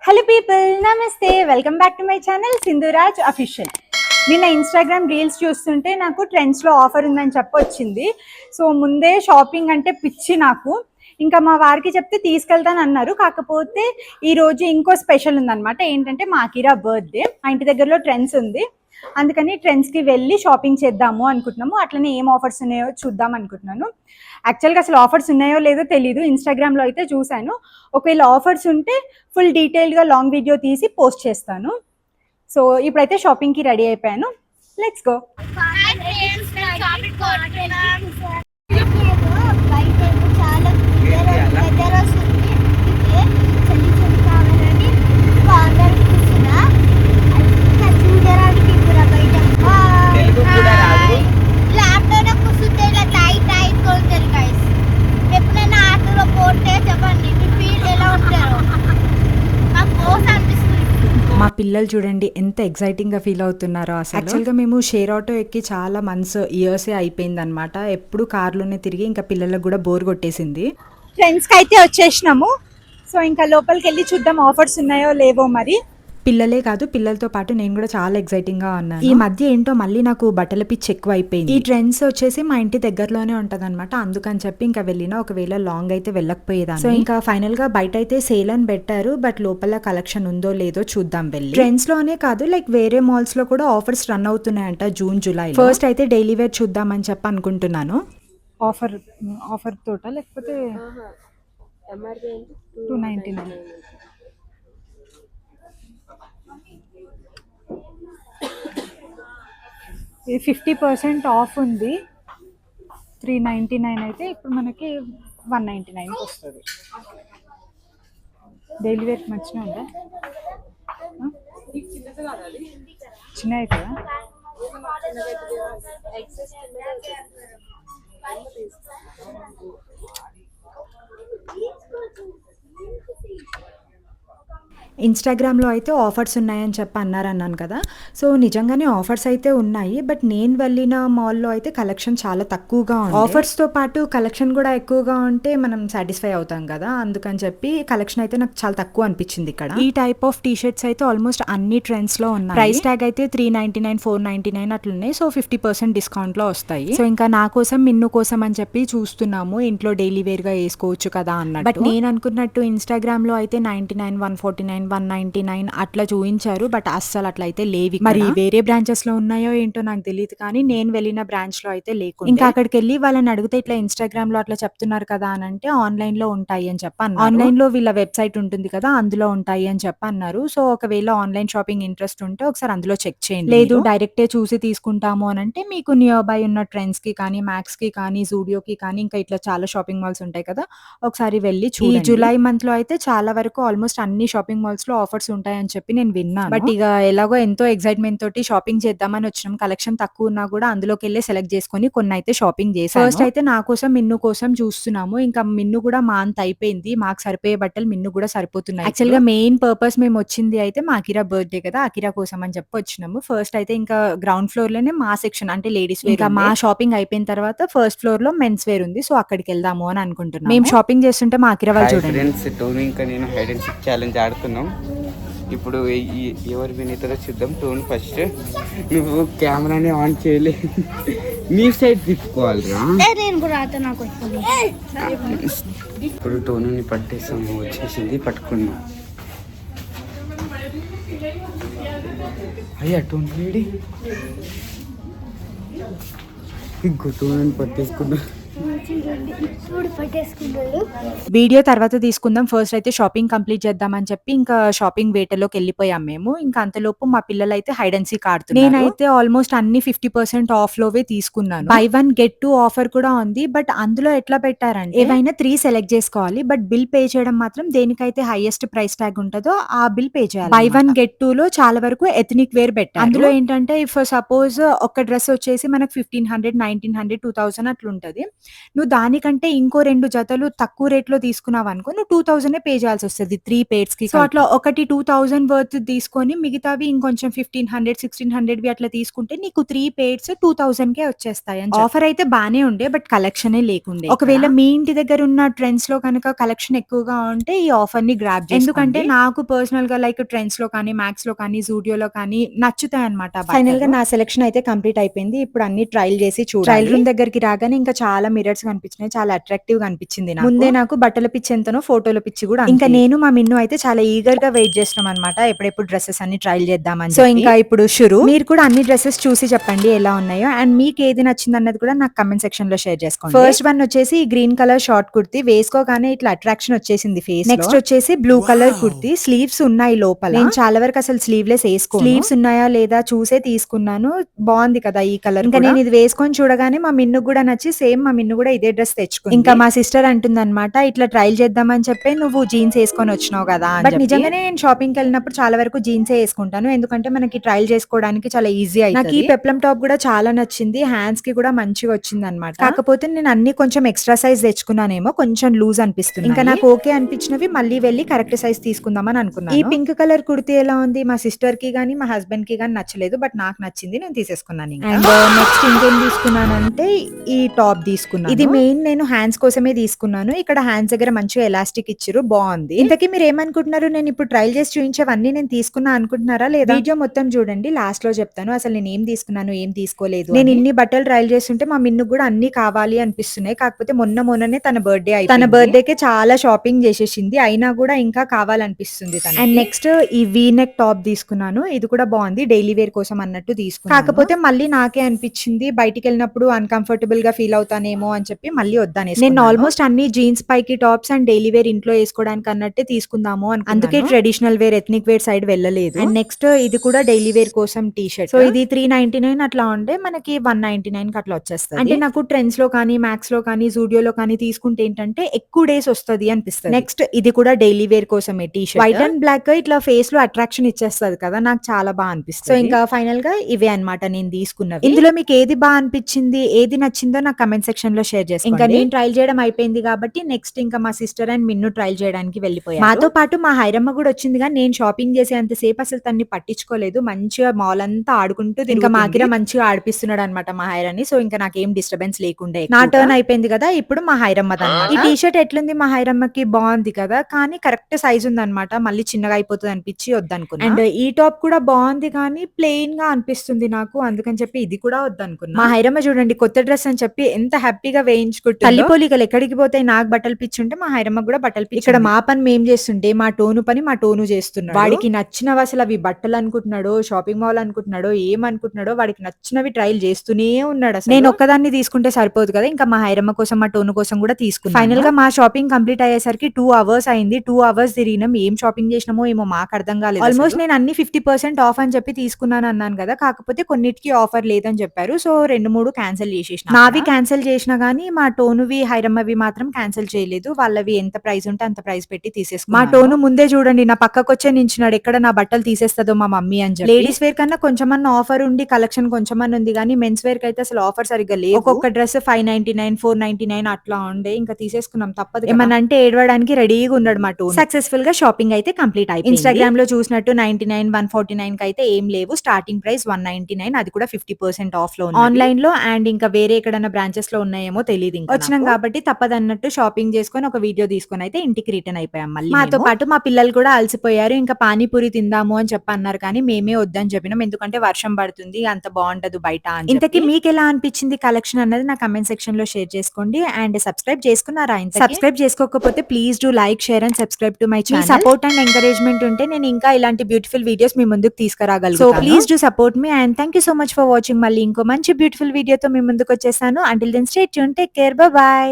Hello people, నమస్తే. Welcome back to my channel Sindhuraj official. నిన్న Instagram reels చూస్తుంటే నాకు ట్రెండ్స్లో ఆఫర్ ఉందని చెప్పొచ్చింది. సో ముందే షాపింగ్ అంటే పిచ్చి నాకు. ఇంకా మా వారికి చెప్తే తీసుకెళ్తాను అన్నారు. కాకపోతే ఈరోజు ఇంకో స్పెషల్ ఉందన్నమాట. ఏంటంటే మా అకిరా బర్త్డే. మా ఇంటి దగ్గరలో ట్రెండ్స్ ఉంది, అందుకని ట్రెండ్స్కి వెళ్ళి షాపింగ్ చేద్దాము అనుకుంటున్నాము. అట్లనే ఏం ఆఫర్స్ ఉన్నాయో చూద్దాం అనుకుంటున్నాను. యాక్చువల్గా అసలు ఆఫర్స్ ఉన్నాయో లేదో తెలీదు, ఇన్స్టాగ్రామ్లో అయితే చూశాను. ఒకవేళ ఆఫర్స్ ఉంటే ఫుల్ డీటెయిల్గా లాంగ్ వీడియో తీసి పోస్ట్ చేస్తాను. సో ఇప్పుడైతే షాపింగ్కి రెడీ అయిపోయాను. Let's go. మా పిల్లలు చూడండి ఎంత ఎక్సైటింగ్గా ఫీల్ అవుతున్నారో. అసలు యాక్చువల్గా మేము షేర్ ఆటో ఎక్కి చాలా ఇయర్సే అయిపోయింది అనమాట. ఎప్పుడు కార్లోనే తిరిగి ఇంకా పిల్లలకు కూడా బోర్ కొట్టేసింది. ఫ్రెండ్స్కి అయితే వచ్చేసినాము. సో ఇంకా లోపలికి వెళ్ళి చూద్దాం ఆఫర్స్ ఉన్నాయో లేవో. మరి పిల్లలే కాదు, పిల్లలతో పాటు నేను కూడా చాలా ఎక్సైటింగ్గా ఉన్నాను. ఈ మధ్య ఏంటో మళ్ళీ నాకు బట్టల పిచ్చి ఎక్కువ అయిపోయింది. ఈ ట్రెండ్స్ వచ్చేసి మా ఇంటి దగ్గరలోనే ఉంటది అనమాట. అందుకని చెప్పి ఇంకా వెళ్ళినా, ఒకవేళ లాంగ్ అయితే వెళ్ళకపోయేదాన్ని. సో ఇంకా ఫైనల్ గా బయట అయితే సేల్ అని పెట్టారు, బట్ లోపల కలెక్షన్ ఉందో లేదో చూద్దాం వెళ్ళి. ట్రెండ్స్ లోనే కాదు, లైక్ వేరే మాల్స్ లో కూడా ఆఫర్స్ రన్ అవుతున్నాయంట జూన్ జూలై. ఫస్ట్ అయితే డైలీ వేర్ చూద్దామని చెప్పి అనుకుంటున్నాను. ఆఫర్ తోట లేకపోతే 299. ఇది 50% ఆఫ్ ఉంది. 399 అయితే ఇప్పుడు మనకి 199కి వస్తుంది. డైలీ వేర్ మంచిగా ఉందా? చిన్నవి కదా. ఇన్స్టాగ్రామ్లో అయితే ఆఫర్స్ ఉన్నాయని చెప్పి అన్నాను కదా. సో నిజంగానే ఆఫర్స్ అయితే ఉన్నాయి, బట్ నేను వెళ్ళిన మాల్లో అయితే కలెక్షన్ చాలా తక్కువగా ఉంది. ఆఫర్స్తో పాటు కలెక్షన్ కూడా ఎక్కువగా ఉంటే మనం సాటిస్ఫై అవుతాం కదా, అందుకని చెప్పి కలెక్షన్ అయితే నాకు చాలా తక్కువ అనిపించింది ఇక్కడ. ఈ టైప్ ఆఫ్ టీ షర్ట్స్ అయితే ఆల్మోస్ట్ అన్ని ట్రెండ్స్లో ఉన్నాయి. ప్రైస్ ట్యాగ్ అయితే 399, 499 అట్లున్నాయి. సో 50% డిస్కౌంట్లో వస్తాయి. సో ఇంకా నా కోసం, మిన్ను కోసం అని చెప్పి చూస్తున్నాము. ఇంట్లో డైలీ వేర్గా వేసుకోవచ్చు కదా అన్నట్టు. బట్ నేను అనుకున్నట్టు ఇన్స్టాగ్రామ్లో అయితే 99, 149, 199 అట్లా చూపించారు, బట్ అస్సలు అట్లా అయితే లేవి. మరి వేరే బ్రాంచెస్ లో ఉన్నాయో ఏంటో నాకు తెలియదు, కానీ నేను వెళ్ళిన బ్రాంచ్ లో అయితే లేకుండా. ఇంకా అక్కడికి వెళ్ళి వాళ్ళని అడిగితే ఇట్లా ఇన్స్టాగ్రామ్ లో అట్లా చెప్తున్నారు కదా అని అంటే ఆన్లైన్ లో ఉంటాయి అని చెప్పి అన్నారు. ఆన్లైన్ లో వీళ్ళ వెబ్సైట్ ఉంటుంది కదా, అందులో ఉంటాయి అని చెప్పి అన్నారు. సో ఒకవేళ ఆన్లైన్ షాపింగ్ ఇంట్రెస్ట్ ఉంటే ఒకసారి అందులో చెక్ చేయండి. లేదు డైరెక్టే చూసి తీసుకుంటాము అని అంటే మీకు నియర్ బై ఉన్న ట్రెండ్స్ కి కానీ, మ్యాక్స్ కి కానీ, జూడియోకి కానీ, ఇంకా ఇట్లా చాలా షాపింగ్ మాల్స్ ఉంటాయి కదా, ఒకసారి వెళ్ళి చూడండి. ఈ జూలై మంత్ లో అయితే చాలా వరకు ఆల్మోస్ట్ అన్ని షాపింగ్ మాల్స్ లో ఆఫర్స్ ఉంటాయని చెప్పి నేను విన్నాను. బట్ ఇక ఎలాగో ఎంతో ఎక్సైట్మెంట్ తోటి షాపింగ్ చేద్దామని వచ్చినాం. కలెక్షన్ తక్కువ ఉన్నా కూడా అందులోకి వెళ్ళి సెలెక్ట్ చేసుకుని కొన్ని అయితే షాపింగ్ చేసాను. ఫస్ట్ అయితే నా కోసం, మిన్ను కోసం చూస్తున్నాము. ఇంకా మిన్ను కూడా మా అంత అయిపోయింది, మాకు సరిపోయే బట్టలు మిన్ను కూడా సరిపోతున్నాయి. యాక్చువల్ గా మెయిన్ పర్పస్ మేము వచ్చింది అయితే మా అకిరా బర్త్డే కదా, అకిరా కోసం అని చెప్పి వచ్చినాము. ఫస్ట్ అయితే ఇంకా గ్రౌండ్ ఫ్లోర్ లోనే మా సెక్షన్ అంటే లేడీస్ వేర్. ఇంకా మా షాపింగ్ అయిపోయిన తర్వాత ఫస్ట్ ఫ్లోర్ లో మెన్స్ వేర్ ఉంది. సో అక్కడికి వెళ్దాము అని అనుకుంటున్నాం. మేము షాపింగ్ చేస్తుంటే మా అకిరా వాళ్ళు చూడండి. నేను హైడ్ అండ్ సీక్ ఛాలెంజ్ ఆడుతున్నాం. ఇప్పుడు ఎవరు వినేతారో చూద్దాం. టోన్ ఫస్ట్ నువ్వు కెమెరాని ఆన్ చేయలే, నీ సైడ్ తిప్పుకోవాలిరా. ఇప్పుడు టోనుని పట్టేసాము, వచ్చేసింది, పట్టుకున్నా. అయ్యా టోన్ వేడి, ఇంకో టోన్ పట్టేసుకున్నా. వీడియో తర్వాత తీసుకుందాం. ఫస్ట్ అయితే షాపింగ్ కంప్లీట్ చేద్దామని చెప్పి ఇంకా షాపింగ్ వేటలోకి వెళ్ళిపోయాం మేము. ఇంకా అంతలోపు మా పిల్లలు అయితే హైడ్ అండ్ సీక్ ఆడుతున్నారు. నేనైతే ఆల్మోస్ట్ అన్ని 50% ఆఫ్ లోవే తీసుకున్నాను. బై 1 get 2 ఆఫర్ కూడా ఉంది. బట్ అందులో ఎట్లా పెట్టారంటే ఏవైనా 3 సెలెక్ట్ చేసుకోవాలి, బట్ బిల్ పే చేయడం మాత్రం దేనికైతే హైయెస్ట్ ప్రైస్ ట్యాగ్ ఉంటుందో ఆ బిల్ పే చేయాలి. బై 1 get 2 లో చాలా వరకు ఎథనిక్ వేర్ పెట్టారు. అందులో ఏంటంటే ఇఫ్ సపోజ్ ఒక డ్రెస్ వచ్చేసి మనకు 1500, 1900, 2000 అట్లుంటది. నువ్వు దానికంటే ఇంకో 2 జతలు తక్కువ రేట్‌లో తీసుకున్నావనుకో నువ్వు 2000 పే చేయాల్సొస్తది 3 పెయిర్స్‌కి. సో, అట్లా ఒకటి 2000 వర్త్ తీసుకొని మిగతావి ఇంకొంచెం 1500, 1600వి అట్లా తీసుకుంటే నీకు 3 పెయిర్స్ 2000కే వచ్చేస్తాయి అని ఆఫర్ అయితే బానే ఉండే. బట్ కలెక్షనే లేకుండే. ఒకవేళ మీ ఇంటి దగ్గర ఉన్న ట్రెండ్స్‌లో కనుక కలెక్షన్ ఎక్కువగా ఉంటే ఈ ఆఫర్‌ని గ్రాబ్ చేసుకోండి. ఎందుకంటే నాకు పర్సనల్‌గా లైక్ ట్రెండ్స్‌లో కానీ, మ్యాక్స్‌లో కానీ, జూడియోలో కానీ నచ్చుతాయన్నమాట. ఫైనల్‌గా నా సెలక్షన్ అయితే కంప్లీట్ అయిపోయింది. ఇప్పుడు అన్ని ట్రైల్ చేసి చూడాలి. ట్రైల్ రూమ్ దగ్గరికి రాగానే ఇంకా చాలా మిర్రర్స్ కనిపించినాయి. చాలా అట్రాక్టివ్‌గా అనిపించింది నాకు. ముందే నాకు బట్టల పిచ్చి ఎంతనో ఫోటోల పిచ్చి కూడా ఇంకా నేను మా మిన్ను అయితే చాలా ఈగర్‌గా వెయిట్ చేస్తున్నాం అన్నమాట. ఎప్పుడెప్పుడు డ్రెసెస్ అన్ని ట్రైల్ చేద్దామని. సో ఇంకా ఇప్పుడు షురు. మీరు కూడా అన్ని డ్రెసెస్ చూసి చెప్పండి ఎలా ఉన్నాయో. అండ్ మీకు ఏది నచ్చింది అన్నది కూడా నాకు కమెంట్ సెక్షన్ లో షేర్ చేసుకోండి. ఫస్ట్ వన్ వచ్చేసి గ్రీన్ కలర్ షార్ట్ కుర్తీ వేసుకోగానే ఇట్లా అట్రాక్షన్ వచ్చేసింది ఫేస్. నెక్స్ట్ వచ్చేసి బ్లూ కలర్ కుర్తీ స్లీవ్స్ ఉన్నాయి లోపల. నేను చాలా వరకు అసలు స్లీవ్లెస్ వేసుకోను. స్లీవ్స్ ఉన్నాయా లేదా చూసే తీసుకున్నాను. బాగుంది కదా ఈ కలర్. ఇంకా నేను ఇది వేసుకొని చూడగానే మా మిన్ను కూడా నచ్చి సేమ్ మా మిన్ను కూడా ఇదే డ్రెస్ తెచ్చుకుంది. ఇంకా మా సిస్టర్ అంటుందన్నమాట ఇట్లా ట్రైల్ చేద్దామని చెప్పి నువ్వు జీన్స్ వేసుకొని వచ్చినావు కదా. బట్ నిజంగానే నేను షాపింగ్ కి వెళ్ళినప్పుడు చాలా వరకు జీన్సే వేసుకుంటాను. ఎందుకంటే మనకి ట్రైల్ చేసుకోవడానికి చాలా ఈజీ అవుతుంది. నాకు ఈ పెప్లం టాప్ కూడా చాలా నచ్చింది. హ్యాండ్స్ కి కూడా మంచిగా వచ్చింది అనమాట. కాకపోతే నేను అన్ని కొంచెం ఎక్స్ట్రా సైజ్ తెచ్చుకున్నానేమో కొంచెం లూజ్ అనిపిస్తుంది. ఇంకా నాకు ఓకే అనిపించినవి మళ్ళీ వెళ్ళి కరెక్ట్ సైజ్ తీసుకుందామని అనుకున్నాను. ఈ పింక్ కలర్ కుర్తీ ఎలా ఉంది మా సిస్టర్ కి గానీ మా హస్బెండ్ కి గానీ నచ్చలేదు. బట్ నాకు నచ్చింది నేను తీసేసుకున్నాను. అండ్ నెక్స్ట్ ఇంకేం తీసుకున్నానంటే ఈ టాప్ తీసుకున్నాను. ఇది మెయిన్ నేను హ్యాండ్స్ కోసమే తీసుకున్నాను. ఇక్కడ హ్యాండ్స్ దగ్గర మంచిగా ఎలాస్టిక్ ఇచ్చారు బాగుంది. ఇంతకీ మీరు ఏమనుకుంటున్నారు నేను ఇప్పుడు ట్రైల్ చేసి చూపించేవన్నీ నేను తీసుకున్నా అనుకుంటున్నారా లేదా? వీడియో మొత్తం చూడండి లాస్ట్ లో చెప్తాను అసలు నేను ఏం తీసుకున్నాను ఏం తీసుకోలేదు. నేను ఇన్ని బట్టలు ట్రైల్ చేస్తుంటే మా మిన్ను కూడా అన్ని కావాలి అనిపిస్తున్నాయి. కాకపోతే మొన్ననే తన బర్త్డే అయిపోయింది. తన బర్త్డే కి చాలా షాపింగ్ చేసేసింది అయినా కూడా ఇంకా కావాలనిపిస్తుంది తనకి. అండ్ నెక్స్ట్ ఈ వీ నెక్ టాప్ తీసుకున్నాను. ఇది కూడా బాగుంది డైలీ వేర్ కోసం అన్నట్టు తీసుకున్నాను. కాకపోతే మళ్ళీ నాకే అనిపించింది బయటికి వెళ్ళినప్పుడు అన్కంఫర్టబుల్ గా ఫీల్ అవుతానేమో అని చెప్పి మళ్ళీ వద్దానే. నేను ఆల్మోస్ట్ అన్ని జీన్స్ పైకి టాప్స్ అండ్ డైలీ వేర్ ఇంట్లో వేసుకోవడానికి అన్నట్టే తీసుకుందాము అని అందుకే traditional wear ethnic wear side వెళ్ళలేదు. అండ్ నెక్స్ట్ ఇది కూడా డైలీ వేర్ కోసం టీ షర్ట్. సో ఇది 399 అట్లా ఉంటే మనకి 199 కి అట్లా వచ్చేస్తుంది. అంటే నాకు ట్రెండ్స్ లో కానీ మ్యాక్స్ లో కానీ జూడియోలో కానీ తీసుకుంటే ఏంటంటే ఎక్కువ డేస్ వస్తుంది అనిపిస్తుంది. నెక్స్ట్ ఇది కూడా డైలీ వేర్ కోసమే T shirt. White and black ఇట్లా ఫేస్ లో అట్రాక్షన్ ఇచ్చేస్తుంది కదా నాకు చాలా బాగా అనిపిస్తుంది. సో ఇంకా ఫైనల్ గా ఇవే అన్నమాట నేను తీసుకున్నవి. ఇందులో మీకు ఏది బాగా అనిపించింది ఏది నచ్చిందో నాకు కమెంట్ సెక్షన్ లో షేర్ చేసుకోండి. ఇంకా నేను ట్రైల్ చేయడం అయిపోయింది కాబట్టి నెక్స్ట్ ఇంకా మా సిస్టర్ అండ్ మిన్ను ట్రైల్ చేయడానికి వెళ్ళిపోయారు. మాతో పాటు మా హైరమ్మ కూడా వచ్చింది కానీ నేను షాపింగ్ చేసేంతసేపు అసలు తన్ని పట్టించుకోలేదు. మంచిగా మాల్ అంతా ఆడుకుంటూ ఇంకా మాకిర మంచిగా ఆడిపిస్తున్నాడు అనమాట మా హైరాన్ని. సో ఇంకా నాకేం డిస్టర్బెన్స్ లేకుండా నా టర్న్ అయిపోయింది కదా ఇప్పుడు మా హైరమ్మ దన్నమాట. ఈ టీ షర్ట్ ఎట్లుంది మా హైరమ్మకి బాగుంది కదా కానీ కరెక్ట్ సైజ్ ఉంది అనమాట మళ్ళీ చిన్నగా అయిపోతుంది అనిపించి వద్దనుకున్నా. అండ్ ఈ టాప్ కూడా బాగుంది కానీ ప్లెయిన్ గా అనిపిస్తుంది నాకు అందుకని చెప్పి ఇది కూడా వద్దనుకున్నా. మా హైరమ్మ చూడండి కొత్త డ్రెస్ అని చెప్పి ఎంత హ్యాపీగా వేయించుకుంటుంది. తల్లి పోలికలు ఎక్కడికి పోతాయి నాకు బట్టలు పిచ్చుంటే మా హైరమ్మ కూడా బట్టలు పిచ్చి. ఇక్కడ మా పని మేం చేస్తుంటే మా టోను పని మా టోను చేస్తున్నాడు. వాడికి నచ్చినవి అసలు అవి బట్టలు అనుకుంటున్నాడో షాపింగ్ మాల్ అనుకుంటున్నాడో ఏమనుకుంటున్నాడో వాడికి నచ్చినవి ట్రైల్ చేస్తూనే ఉన్నాడు. అసలు నేను ఒక్కదాన్ని తీసుకుంటే సరిపోదు కదా ఇంకా మా హైరమ్మ కోసం మా టోను కోసం కూడా తీసుకున్నాను. ఫైనల్ గా మా షాపింగ్ కంప్లీట్ అయ్యేసరికి 2 hours అయింది. 2 hours తిరిగినాం ఏం షాపింగ్ చేసినామో ఏమో మాకు అర్థం కాలేదు. ఆల్మోస్ట్ నేను అన్ని 50% ఆఫ్ అని చెప్పి తీసుకున్నాను అన్నాను కదా కాకపోతే కొన్నిటికి ఆఫర్ లేదని చెప్పారు. సో 2-3 క్యాన్సిల్ చేసేసిన. నావి క్యాన్సిల్ చేసినా గానీ మా టోనువి హైరమ్మవి మాత్రం క్యాన్సిల్ చేయలేదు. వాళ్ళవి ఎంత ప్రైస్ ఉంటే అంత ప్రైస్ పెట్టి తీసేసుకున్నాను. మా టోను ముందే చూడండి నా పక్కకొచ్చే నించున్నాడు ఎక్కడ నా బట్టలు తీసేస్తుందో మా మమ్మీ అని చెప్పి. లేడీస్ వేర్ కన్నా కొంచెమన్నా ఆఫర్ ఉండి కలెక్షన్ కొంచెమన్నా ఉంది కానీ మెన్స్ వేర్ కి అయితే అసలు ఆఫర్ సరిగ్గా లేదు. ఒక్కొక్క డ్రెస్ 599 499 అట్లా ఉండే ఇంకా తీసేసుకున్నాం తప్పదు. ఏమన్నా అంటే ఏడవడానికి రెడీగా ఉన్నాడు మా టోను. సక్సెస్ఫుల్ గా షాపింగ్ అయితే కంప్లీట్ అయిపోయింది. ఇన్స్టాగ్రామ్ లో చూసినట్టు 99 149 కి అయితే ఏం లేవు. స్టార్టింగ్ ప్రైస్ 199 అది కూడా 50% ఆఫ్ లో ఆన్లైన్ లో. అండ్ ఇంకా వేరే ఎక్కడైనా బ్రాంచెస్ లో ఉన్నాయేమో తెలియదు. ఇంకా వచ్చినాం కాబట్టి తప్పదన్నట్టు షాపింగ్ చేసుకొని ఒక వీడియో తీసుకొని అయితే ఇంటికి రిటర్న్ అయిపోయాం. మళ్ళీ మాతో పాటు మా పిల్లలు కూడా అలసిపోయారు. ఇంకా పానీపూరి తిందాము అని చెప్పి అన్నారు కానీ మేమే వద్దని చెప్పినాం ఎందుకంటే వర్షం పడుతుంది అంత బాగుంటదు బయట అని. ఇంతకీ మీకు ఎలా అనిపించింది కలెక్షన్ అన్నది నా కమెంట్ సెక్షన్ లో షేర్ చేసుకోండి. అండ్ సబ్స్క్రైబ్ చేసుకున్నారా? సబ్స్క్రైబ్ చేసుకోకపోతే please do like share and subscribe to my channel. Support and encouragement ఉంటే నేను ఇంకా ఇలాంటి బ్యూటిఫుల్ వీడియోస్ మీ ముందుకు తీసుకురాగలను. సో ప్లీజ్ డూ సపోర్ట్ మీ and thank you so much for watching. మళ్ళీ ఇంకో మంచి బ్యూటిఫుల్ వీడియోతో మీ ముందుకు వచ్చేసాను. Until then stay tune, take care, bye by.